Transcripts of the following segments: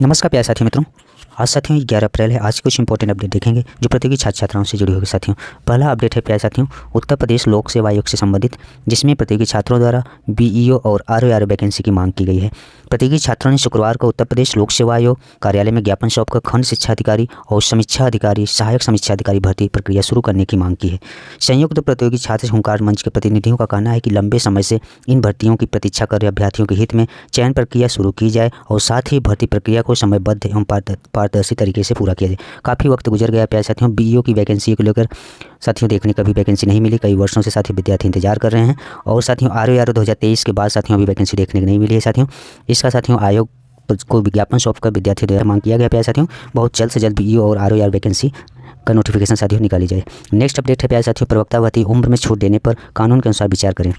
नमस्कार प्यारे साथियों मित्रों, आज साथियों 11 अप्रैल है। आज कुछ इंपॉर्टेंट अपडेट देखेंगे जो प्रतियोगी छात्र छात्राओं से जुड़ी होगी। साथियों पहला अपडेट है प्यारे साथियों उत्तर प्रदेश लोक सेवा आयोग से संबंधित, जिसमें प्रतियोगी छात्रों द्वारा बीईओ और आरओआर वैकेंसी की मांग की गई है। प्रतियोगी छात्रों ने शुक्रवार को उत्तर प्रदेश लोक सेवा आयोग कार्यालय में ज्ञापन सौंपकर खंड शिक्षा अधिकारी और समीक्षा अधिकारी, सहायक समीक्षा अधिकारी भर्ती प्रक्रिया शुरू करने की मांग की है। संयुक्त प्रतियोगी छात्र हुंकार मंच के प्रतिनिधियों का कहना है कि लंबे समय से इन भर्तियों की प्रतीक्षा कर रहे अभ्यर्थियों के हित में चयन प्रक्रिया शुरू की जाए और साथ ही भर्ती प्रक्रिया को समयबद्ध एवं पारदर्शी तरीके से पूरा किया जाए। काफ़ी वक्त गुजर गया प्यारे साथियों, बीईओ की वैकेंसी को लेकर साथियों देखने कभी वैकेंसी नहीं मिली। कई वर्षों से साथियों विद्यार्थी इंतजार कर रहे हैं और साथियों आरओआर 2023 के बाद साथियों अभी वैकेंसी देखने को नहीं मिली है। साथियों इसका साथियों आयोग को विज्ञापन सौंपकर विद्यार्थियों द्वारा मांग किया गया प्यारे साथियों बहुत जल्द से जल्द बीईओ और आरओआर वैकेंसी का नोटिफिकेशन साथियों निकाली जाए। नेक्स्ट अपडेट है प्यारे साथियों प्रवक्ता भर्ती उम्र में छूट देने पर कानून के अनुसार विचार करें।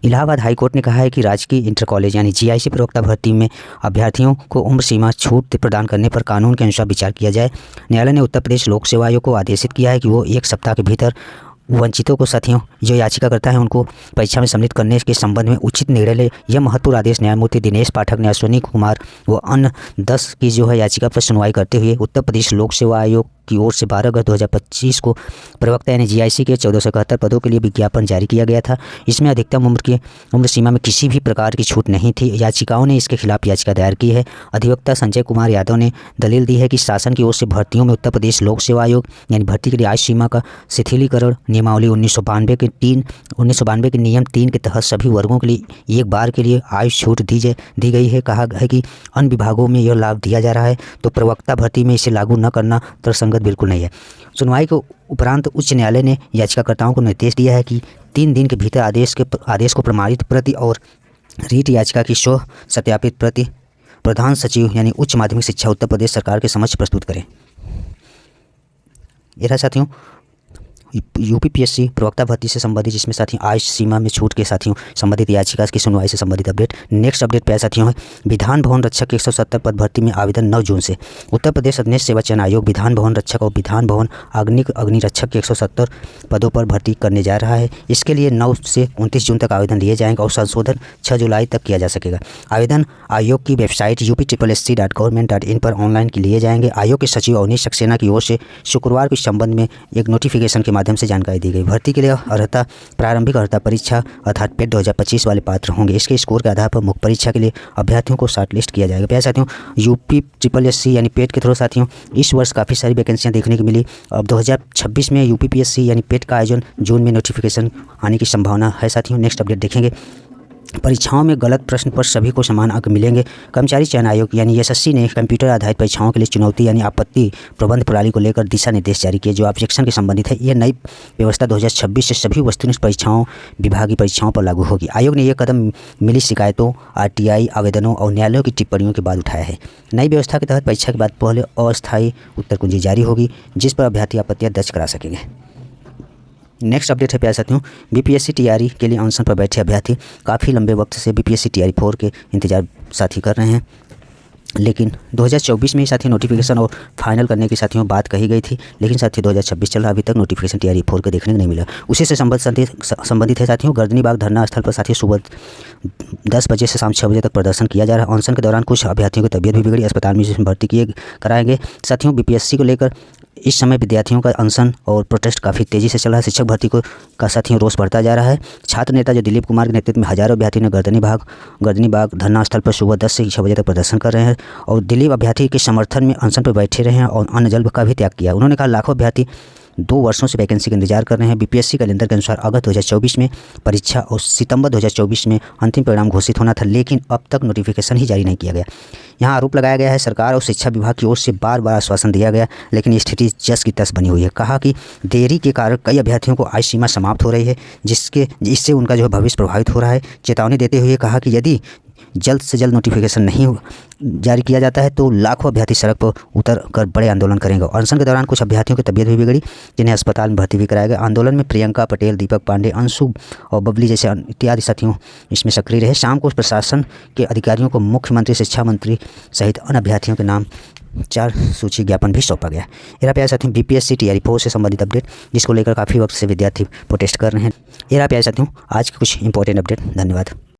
इलाहाबाद हाईकोर्ट ने कहा है कि राजकीय इंटर कॉलेज यानी जीआईसी प्रवक्ता भर्ती में अभ्यर्थियों को उम्र सीमा छूट प्रदान करने पर कानून के अनुसार विचार किया जाए। न्यायालय ने उत्तर प्रदेश लोक सेवा आयोग को आदेशित किया है कि वो 1 सप्ताह के भीतर वंचितों को साथियों जो याचिका करता है उनको परीक्षा में सम्मिलित करने के संबंध में उचित निर्णय ले। यह महत्वपूर्ण आदेश न्यायमूर्ति दिनेश पाठक ने अश्विनी कुमार व अन्य 10 की जो है याचिका पर सुनवाई करते हुए उत्तर प्रदेश लोक सेवा आयोग की ओर से 12 अगस्त 2025 को प्रवक्ता यानी जीआईसी के 1471 पदों के लिए विज्ञापन जारी किया गया था। इसमें अधिकतम उम्र सीमा में किसी भी प्रकार की छूट नहीं थी। याचिकाओं ने इसके खिलाफ याचिका दायर की है। अधिवक्ता संजय कुमार यादव ने दलील दी है कि शासन की ओर से भर्तियों में उत्तर प्रदेश लोक सेवा आयोग यानी भर्ती के लिए आयु सीमा का शिथिलीकरण नियमावली 1992 के नियम 3 के तहत सभी वर्गों के लिए एक बार के लिए आयु छूट दी गई है। कहा है कि अन्य विभागों में यह लाभ दिया जा रहा है तो प्रवक्ता भर्ती में इसे लागू न करना तर्कसंगत बिल्कुल नहीं है। सुनवाई के उपरांत उच्च न्यायालय ने याचिकाकर्ताओं को निर्देश दिया है कि 3 दिन के भीतर आदेश को प्रमाणित प्रति और रीट याचिका की स्व सत्यापित प्रति प्रधान सचिव यानी उच्च माध्यमिक शिक्षा उत्तर प्रदेश सरकार के समक्ष प्रस्तुत करें। यह साथियों यूपीपीएससी प्रवक्ता भर्ती से संबंधित, जिसमें साथियों आयु सीमा में छूट के साथियों संबंधित याचिका की सुनवाई से संबंधित अपडेट। नेक्स्ट अपडेट प्यारे साथियों है विधान भवन रक्षक के 170 पद भर्ती में आवेदन 9 जून से। उत्तर प्रदेश अधीनस्थ सेवा चयन आयोग विधान भवन रक्षक और विधान भवन अग्नि रक्षक के 170 पदों पर भर्ती करने जा रहा है। इसके लिए 9 से 29 जून तक आवेदन लिए जाएंगे और संशोधन 6 जुलाई तक किया जा सकेगा। आवेदन आयोग की वेबसाइट upsc.government.in पर ऑनलाइन लिए जाएंगे। आयोग के सचिव अवनीश सक्सेना की ओर से शुक्रवार को इस संबंध में एक नोटिफिकेशन के माध्यम से जानकारी दी गई। भर्ती के लिए अर्हता प्रारंभिक अर्हता परीक्षा अर्थात पेट 2025 वाले पात्र होंगे। इसके स्कोर के आधार पर मुख्य परीक्षा के लिए अभ्यर्थियों को शॉर्टलिस्ट किया जाएगा। प्यारे साथियों यूपीपीएससी यानी पेट के थ्रू साथियों इस वर्ष काफ़ी सारी वैकेंसियां देखने को मिली। अब 2026 में यूपीपीएससी यानी पेट का आयोजन जून में नोटिफिकेशन आने की संभावना है। साथियों नेक्स्ट अपडेट देखेंगे परीक्षाओं में गलत प्रश्न पर सभी को समान अंक मिलेंगे। कर्मचारी चयन आयोग यानी एसएससी ने कंप्यूटर आधारित परीक्षाओं के लिए चुनौती यानी आपत्ति प्रबंध प्रणाली को लेकर दिशा निर्देश जारी किए जो ऑब्जेक्शन के संबंधित है। यह नई व्यवस्था 2026 से सभी वस्तुनिष्ठ परीक्षाओं विभागीय परीक्षाओं पर लागू होगी। आयोग ने यह कदम मिली शिकायतों, आरटीआई आवेदनों और न्यायालयों की टिप्पणियों के बाद उठाया है। नई व्यवस्था के तहत परीक्षा के बाद पहले अस्थायी उत्तर कुंजी जारी होगी जिस पर अभ्यर्थी आपत्तियाँ दर्ज करा सकेंगे। नेक्स्ट अपडेट है प्यारे साथियों बीपीएससी टीआरई के लिए अनशन पर बैठे अभ्यर्थी काफ़ी लंबे वक्त से बीपीएससी टीआरई 4 के इंतजार साथी कर रहे हैं, लेकिन 2024 में ही साथियों नोटिफिकेशन और फाइनल करने की साथियों बात कही गई थी, लेकिन साथियों 2026 चल रहा अभी तक नोटिफिकेशन टीआरई 4 के देखने को नहीं मिला। उसी से संबंधित है साथियों गर्दनी बाग धरना स्थल पर साथियों सुबह 10 बजे से शाम 6 बजे तक प्रदर्शन किया जा रहा है। अनशन के दौरान कुछ अभ्यर्थियों की तबीयत भी बिगड़ी, अस्पताल में जिसमें भर्ती कराएंगे। साथियों बीपीएससी को लेकर इस समय विद्यार्थियों का अनशन और प्रोटेस्ट काफ़ी तेज़ी से चल रहा है। शिक्षक भर्ती का साथियों रोष बढ़ता जा रहा है। छात्र नेता जो दिलीप कुमार के नेतृत्व में हजारों अभ्यर्थी ने गर्दनी बाग धरना स्थल पर सुबह 10 से 6 बजे तक प्रदर्शन कर रहे हैं और दिलीप अभ्यर्थी के समर्थन में अनशन पर बैठे रहे हैं और अन्न जल का भी त्याग किया। उन्होंने कहा लाखों अभ्यर्थी 2 वर्षों से वैकेंसी का इंतजार कर रहे हैं। बीपीएससी कैलेंडर के अनुसार अगस्त 2024 में परीक्षा और सितंबर 2024 में अंतिम परिणाम घोषित होना था, लेकिन अब तक नोटिफिकेशन ही जारी नहीं किया गया। यहाँ आरोप लगाया गया है सरकार और शिक्षा विभाग की ओर से बार आश्वासन दिया गया, लेकिन स्थिति जस की तस बनी हुई है। कहा कि देरी के कारण कई अभ्यर्थियों को आयु सीमा समाप्त हो रही है जिससे उनका जो है भविष्य प्रभावित हो रहा है। चेतावनी देते हुए कहा कि यदि जल्द से जल्द नोटिफिकेशन नहीं जारी किया जाता है तो लाखों अभ्यर्थी सड़क पर उतर कर बड़े आंदोलन करेंगे। अनशन के दौरान कुछ अभ्यर्थियों की तबीयत भी बिगड़ी जिन्हें अस्पताल में भर्ती भी कराया गया। आंदोलन में प्रियंका पटेल, दीपक पांडे, अंशु और बबली जैसे इत्यादि साथियों इसमें सक्रिय रहे। शाम को प्रशासन के अधिकारियों को मुख्यमंत्री, शिक्षा मंत्री सहित अन्य अभ्यर्थियों के नाम 4 सूची ज्ञापन भी सौंपा गया। ये प्यारे साथियों बीपीएससी टीआरई 4 से संबंधित अपडेट जिसको लेकर काफ़ी वक्त से विद्यार्थी प्रोटेस्ट कर रहे हैं। ये प्यारे साथियों आज के कुछ इंपॉर्टेंट अपडेट। धन्यवाद।